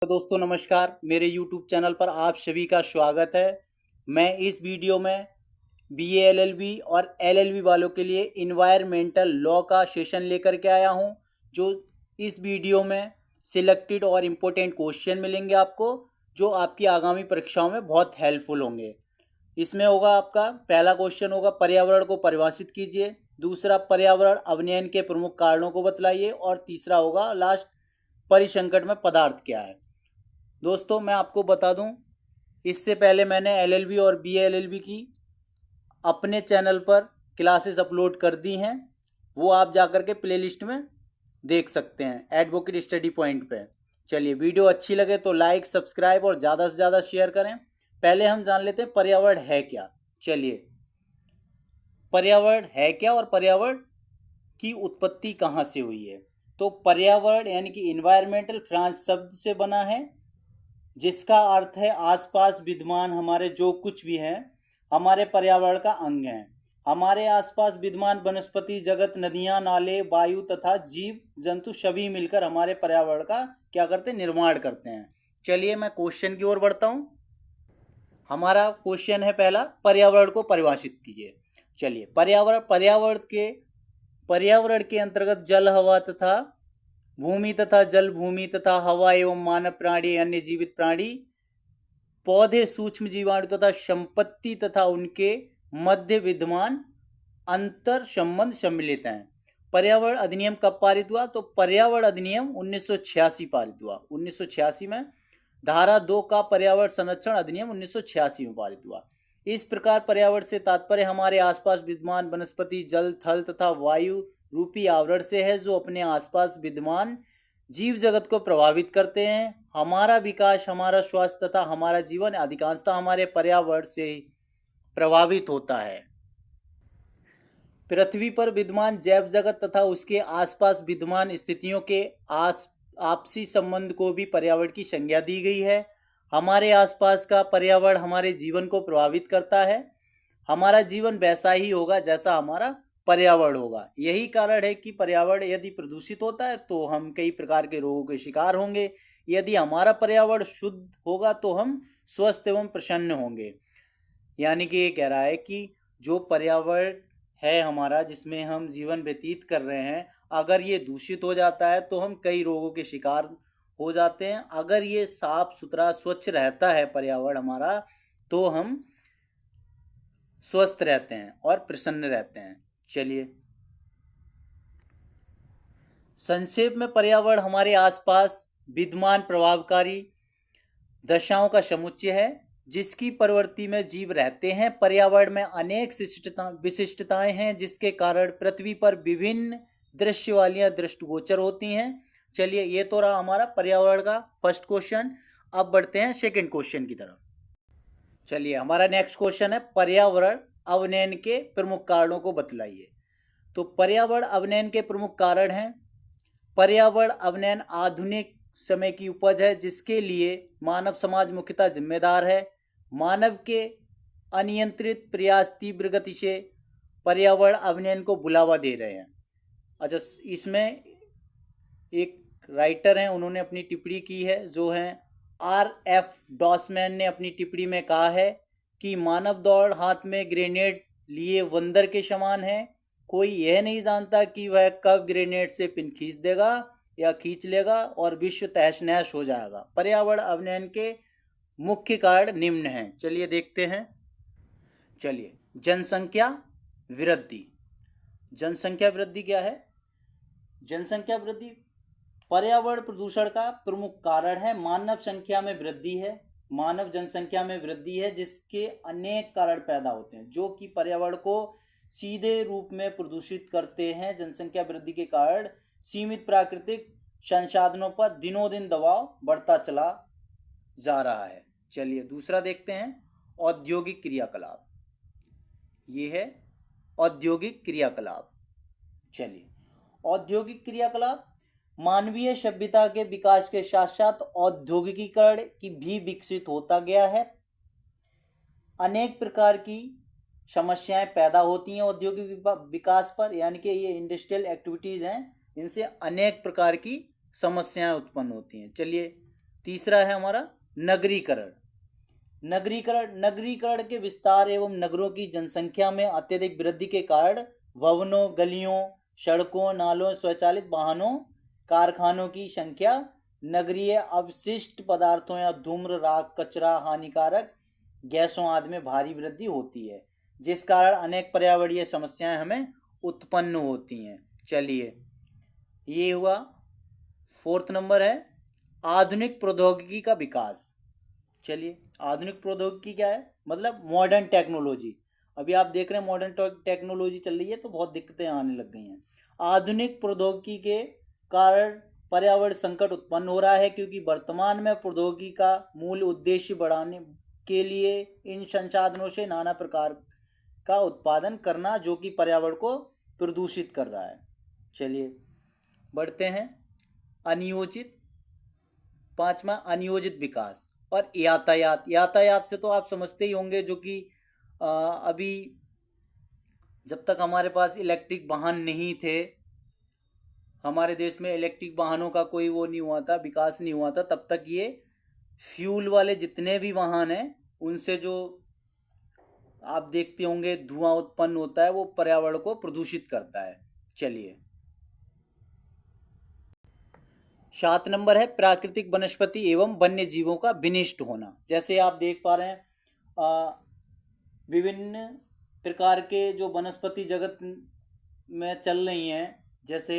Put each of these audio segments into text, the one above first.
तो दोस्तों नमस्कार, मेरे YouTube चैनल पर आप सभी का स्वागत है। मैं इस वीडियो में BA LLB और LLB वालों के लिए इन्वायरमेंटल लॉ का सेशन लेकर के आया हूं। जो इस वीडियो में सिलेक्टेड और इम्पोर्टेंट क्वेश्चन मिलेंगे आपको, जो आपकी आगामी परीक्षाओं में बहुत हेल्पफुल होंगे। इसमें होगा आपका पहला क्वेश्चन होगा पर्यावरण को परिभाषित कीजिए, दूसरा पर्यावरण अवनयन के प्रमुख कारणों को बतलाइए और तीसरा होगा लास्ट परिसंकट में पदार्थ क्या है। दोस्तों मैं आपको बता दूं, इससे पहले मैंने LLB और BA LLB की अपने चैनल पर क्लासेस अपलोड कर दी हैं। वो आप जाकर के प्लेलिस्ट में देख सकते हैं एडवोकेट स्टडी पॉइंट पे। चलिए, वीडियो अच्छी लगे तो लाइक सब्सक्राइब और ज़्यादा से ज़्यादा शेयर करें। पहले हम जान लेते हैं पर्यावरण है क्या। चलिए, पर्यावरण है क्या और पर्यावरण की उत्पत्ति कहाँ से हुई है। तो पर्यावरण यानी कि इन्वायरमेंटल फ्रांस शब्द से बना है, जिसका अर्थ है आसपास विद्यमान हमारे जो कुछ भी है हमारे पर्यावरण का अंग है। हमारे आसपास विद्यमान वनस्पति जगत, नदियां, नाले, वायु तथा जीव जंतु सभी मिलकर हमारे पर्यावरण का क्या करते हैं, निर्माण करते हैं। चलिए मैं क्वेश्चन की ओर बढ़ता हूँ। हमारा क्वेश्चन है पहला, पर्यावरण को परिभाषित कीजिए। चलिए, पर्यावरण के अंतर्गत जल, हवा तथा भूमि तथा जल, भूमि तथा हवा एवं मानव, प्राणी, अन्य जीवित प्राणी, पौधे, सूक्ष्म जीवाणु तथा संपत्ति तथा उनके मध्य विद्यमान अंतर संबंध सम्मिलित हैं। पर्यावरण अधिनियम कब पारित हुआ? तो पर्यावरण अधिनियम 1986 पारित हुआ। 1986 में धारा 2 का पर्यावरण संरक्षण अधिनियम 1986 में पारित हुआ। इस प्रकार पर्यावरण से तात्पर्य हमारे आसपास विद्यमान वनस्पति, जल, थल तथा वायु रूपी आवरण से है, जो अपने आसपास विद्यमान जीव जगत को प्रभावित करते हैं। हमारा विकास, हमारा स्वास्थ्य तथा हमारा जीवन अधिकांशतः हमारे पर्यावरण से प्रभावित होता है। पृथ्वी पर विद्यमान जैव जगत तथा उसके आसपास विद्यमान स्थितियों के आपसी संबंध को भी पर्यावरण की संज्ञा दी गई है। हमारे आसपास का पर्यावरण हमारे जीवन को प्रभावित करता है। हमारा जीवन वैसा ही होगा जैसा हमारा पर्यावरण होगा। यही कारण है कि पर्यावरण यदि प्रदूषित होता है तो हम कई प्रकार के रोगों के शिकार होंगे। यदि हमारा पर्यावरण शुद्ध होगा तो हम स्वस्थ एवं प्रसन्न होंगे। यानी कि ये कह रहा है कि जो पर्यावरण है हमारा, जिसमें हम जीवन व्यतीत कर रहे हैं, अगर ये दूषित हो जाता है तो हम कई रोगों के शिकार हो जाते हैं। अगर ये साफ सुथरा स्वच्छ रहता है पर्यावरण हमारा, तो हम स्वस्थ रहते हैं और प्रसन्न रहते हैं। चलिए, संक्षेप में पर्यावरण हमारे आसपास विद्यमान प्रभावकारी दशाओं का समुच्चय है, जिसकी प्रवृत्ति में जीव रहते हैं। पर्यावरण में अनेक विशिष्टताएं हैं, जिसके कारण पृथ्वी पर विभिन्न दृश्य वालियां दृष्टिगोचर होती हैं। चलिए, ये तो रहा हमारा पर्यावरण का फर्स्ट क्वेश्चन। अब बढ़ते हैं सेकंड क्वेश्चन की तरफ। चलिए, हमारा नेक्स्ट क्वेश्चन है पर्यावरण अवनयन के प्रमुख कारणों को बतलाइए। तो पर्यावरण अवनयन के प्रमुख कारण हैं। पर्यावरण अवनयन आधुनिक समय की उपज है, जिसके लिए मानव समाज मुख्यतः जिम्मेदार है। मानव के अनियंत्रित प्रयास तीव्र गति से पर्यावरण अवनयन को बुलावा दे रहे हैं। अच्छा, इसमें एक राइटर हैं, उन्होंने अपनी टिप्पणी की है, जो हैं RF डॉसमैन ने अपनी टिप्पणी में कहा है कि मानव दौड़ हाथ में ग्रेनेड लिए बंदर के समान है। कोई यह नहीं जानता कि वह कब ग्रेनेड से पिन खींच देगा या खींच लेगा और विश्व तहस नहस हो जाएगा। पर्यावरण अवनयन के मुख्य कारण निम्न हैं। चलिए देखते हैं। चलिए, जनसंख्या वृद्धि। जनसंख्या वृद्धि क्या है? जनसंख्या वृद्धि पर्यावरण प्रदूषण का प्रमुख कारण है। मानव संख्या में वृद्धि है, मानव जनसंख्या में वृद्धि है, जिसके अनेक कारण पैदा होते हैं, जो कि पर्यावरण को सीधे रूप में प्रदूषित करते हैं। जनसंख्या वृद्धि के कारण सीमित प्राकृतिक संसाधनों पर दिनों दिन दबाव बढ़ता चला जा रहा है। चलिए दूसरा देखते हैं, औद्योगिक क्रियाकलाप। ये है औद्योगिक क्रियाकलाप। चलिए, औद्योगिक क्रियाकलाप मानवीय सभ्यता के विकास के साथ साथ औद्योगिकीकरण की भी विकसित होता गया है। अनेक प्रकार की समस्याएं पैदा होती हैं औद्योगिक विकास पर, यानी कि ये इंडस्ट्रियल एक्टिविटीज़ हैं, इनसे अनेक प्रकार की समस्याएं उत्पन्न होती हैं। चलिए तीसरा है हमारा नगरीकरण। नगरीकरण के विस्तार एवं नगरों की जनसंख्या में अत्यधिक वृद्धि के कारण भवनों, गलियों, सड़कों, नालों, स्वचालित वाहनों, कारखानों की संख्या, नगरीय अपशिष्ट पदार्थों या धूम्र, राख, कचरा, हानिकारक गैसों आदि में भारी वृद्धि होती है, जिस कारण अनेक पर्यावरणीय समस्याएं हमें उत्पन्न होती हैं। चलिए, ये हुआ। फोर्थ नंबर है आधुनिक प्रौद्योगिकी का विकास। चलिए, आधुनिक प्रौद्योगिकी क्या है? मतलब मॉडर्न टेक्नोलॉजी। अभी आप देख रहे हैं मॉडर्न टेक्नोलॉजी चल रही है तो बहुत दिक्कतें आने लग गई हैं। आधुनिक प्रौद्योगिकी के कारण पर्यावरण संकट उत्पन्न हो रहा है, क्योंकि वर्तमान में प्रौद्योगिकी का मूल उद्देश्य बढ़ाने के लिए इन संसाधनों से नाना प्रकार का उत्पादन करना, जो कि पर्यावरण को प्रदूषित कर रहा है। चलिए बढ़ते हैं। अनियोजित, पांचवा अनियोजित विकास और यातायात से तो आप समझते ही होंगे, जो कि अभी जब तक हमारे पास इलेक्ट्रिक वाहन नहीं थे, हमारे देश में इलेक्ट्रिक वाहनों का कोई वो नहीं हुआ था, विकास नहीं हुआ था, तब तक ये फ्यूल वाले जितने भी वाहन हैं उनसे जो आप देखते होंगे धुआं उत्पन्न होता है, वो पर्यावरण को प्रदूषित करता है। चलिए, 7 नंबर है प्राकृतिक वनस्पति एवं वन्य जीवों का विनिष्ट होना। जैसे आप देख पा रहे हैं विभिन्न प्रकार के जो वनस्पति जगत में चल रही हैं, जैसे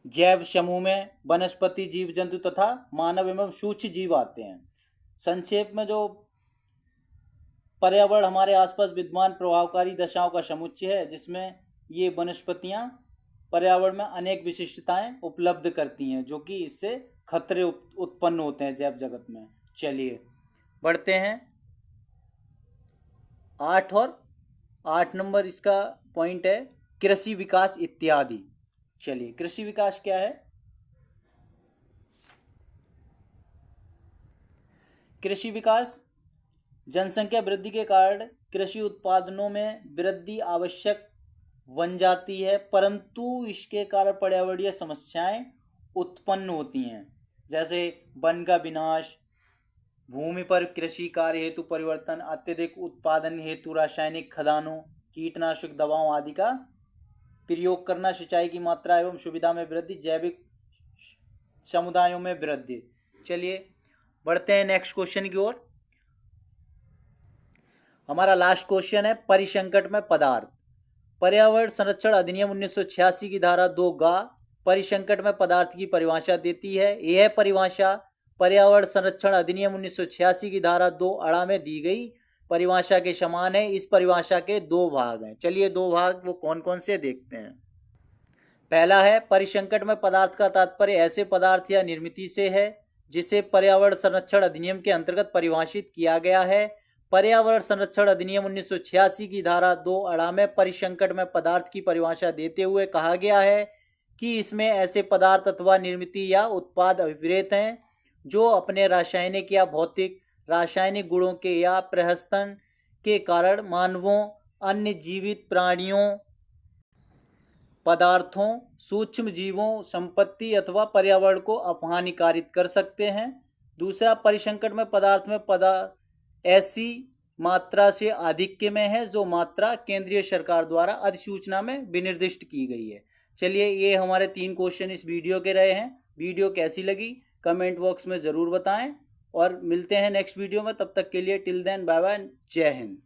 जैव समूह में वनस्पति, जीव जंतु तथा मानव एवं सूक्ष्म जीव आते हैं। संक्षेप में जो पर्यावरण हमारे आसपास विद्यमान प्रभावकारी दशाओं का समुच्चय है, जिसमें ये वनस्पतियां पर्यावरण में अनेक विशिष्टताएं उपलब्ध करती हैं, जो कि इससे खतरे उत्पन्न होते हैं जैव जगत में। चलिए बढ़ते हैं। 8 नंबर इसका पॉइंट है कृषि विकास इत्यादि। चलिए, कृषि विकास क्या है? कृषि विकास जनसंख्या वृद्धि के कारण कृषि उत्पादनों में वृद्धि आवश्यक बन जाती है, परंतु इसके कारण पर्यावरणीय समस्याएं उत्पन्न होती हैं, जैसे वन का विनाश, भूमि पर कृषि कार्य हेतु परिवर्तन, अत्यधिक उत्पादन हेतु रासायनिक खदानों, कीटनाशक दवाओं आदि का प्रयोग करना, सिंचाई की मात्रा एवं सुविधा में वृद्धि, जैविक समुदायों में वृद्धि। चलिए बढ़ते हैं नेक्स्ट क्वेश्चन की ओर। हमारा लास्ट क्वेश्चन है परिसंकट में पदार्थ। पर्यावरण संरक्षण अधिनियम 1986 की धारा 2 गा परिसंकट में पदार्थ की परिभाषा देती है। यह परिभाषा पर्यावरण संरक्षण अधिनियम 1986 की धारा 2 अड़ा में दी गई परिभाषा के समान है। इस परिभाषा के 2 भाग हैं। चलिए 2 भाग वो कौन कौन से देखते हैं। पहला है परिसंकट में पदार्थ का तात्पर्य ऐसे पदार्थ या निर्मिति से है जिसे पर्यावरण संरक्षण अधिनियम के अंतर्गत परिभाषित किया गया है। पर्यावरण संरक्षण अधिनियम 1986 की धारा 2 अड़ा में परिसंकट में पदार्थ की परिभाषा देते हुए कहा गया है कि इसमें ऐसे पदार्थ अथवा निर्मिति या उत्पाद अभिप्रेत हैं जो अपने रासायनिक या भौतिक रासायनिक गुणों के या प्रहसन के कारण मानवों, अन्य जीवित प्राणियों, पदार्थों, सूक्ष्म जीवों, संपत्ति अथवा पर्यावरण को अपहानिकारित कर सकते हैं। दूसरा, परिसंकट में पदार्थ में ऐसी मात्रा से आधिक्य में है जो मात्रा केंद्रीय सरकार द्वारा अधिसूचना में विनिर्दिष्ट की गई है। चलिए, ये हमारे 3 क्वेश्चन इस वीडियो के रहे हैं। वीडियो कैसी लगी कमेंट बॉक्स में ज़रूर बताएं और मिलते हैं नेक्स्ट वीडियो में। तब तक के लिए टिल देन बाय बाय, जय हिंद।